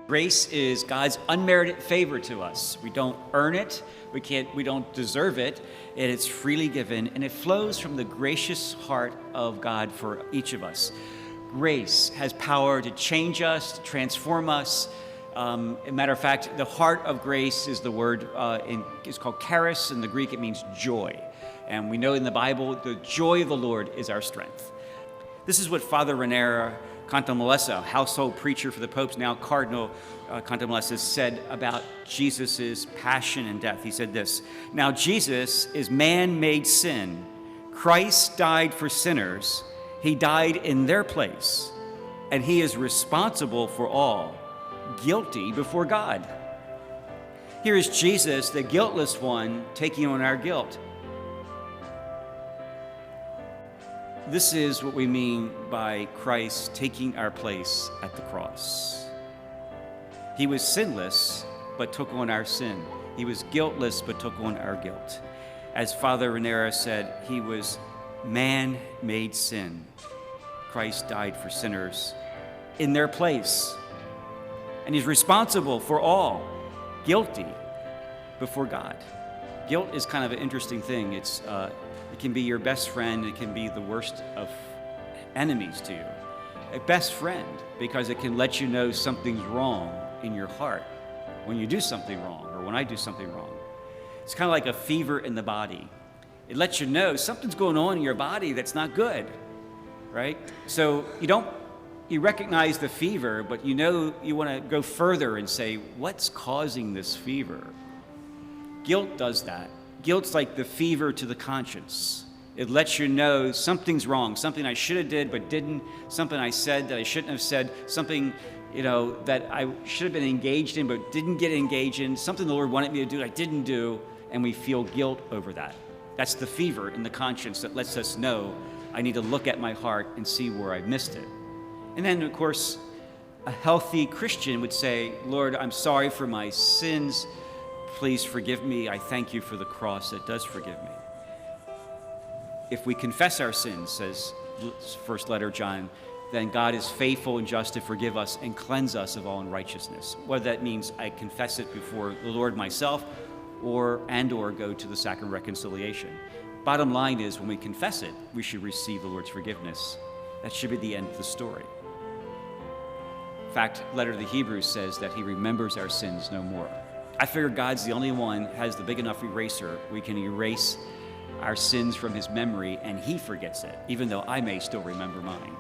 Grace is God's unmerited favor to us. We don't earn it, we don't deserve it, and it's freely given, and it flows from the gracious heart of God for each of us. Grace has power to change us, to transform us. As a matter of fact, the heart of grace is the word, it's called charis. In the Greek, it means joy. And we know in the Bible, the joy of the Lord is our strength. This is what Father Raniero Cantalamessa, household preacher for the popes, now Cardinal Cantalamessa, said about Jesus' passion and death. He said this: "Now Jesus is man-made sin. Christ died for sinners. He died in their place, and he is responsible for all, guilty before God." Here is Jesus, the guiltless one, taking on our guilt. This is what we mean by Christ taking our place at the cross. He was sinless, but took on our sin. He was guiltless, but took on our guilt. As Father Raniero said, he was man-made sin. Christ died for sinners in their place. And he's responsible for all, guilty before God. Guilt is kind of an interesting thing. It can be your best friend. It can be the worst of enemies to you. A best friend, because it can let you know something's wrong in your heart when you do something wrong, or when I do something wrong. It's kind of like a fever in the body. It lets you know something's going on in your body that's not good, right? So you recognize the fever, but you know you want to go further and say, what's causing this fever? Guilt does that. Guilt's like the fever to the conscience. It lets you know something's wrong, something I should have did but didn't, something I said that I shouldn't have said, something that I should have been engaged in but didn't get engaged in, something the Lord wanted me to do I didn't do, and we feel guilt over that. That's the fever in the conscience that lets us know I need to look at my heart and see where I missed it. And then, of course, a healthy Christian would say, Lord, I'm sorry for my sins. Please forgive me. I thank you for the cross that does forgive me. If we confess our sins, says first letter of John, then God is faithful and just to forgive us and cleanse us of all unrighteousness. Whether that means I confess it before the Lord myself or go to the sacrament of reconciliation. Bottom line is, when we confess it, we should receive the Lord's forgiveness. That should be the end of the story. In fact, letter to the Hebrews says that he remembers our sins no more. I figure God's the only one who has the big enough eraser. We can erase our sins from his memory, and he forgets it, even though I may still remember mine.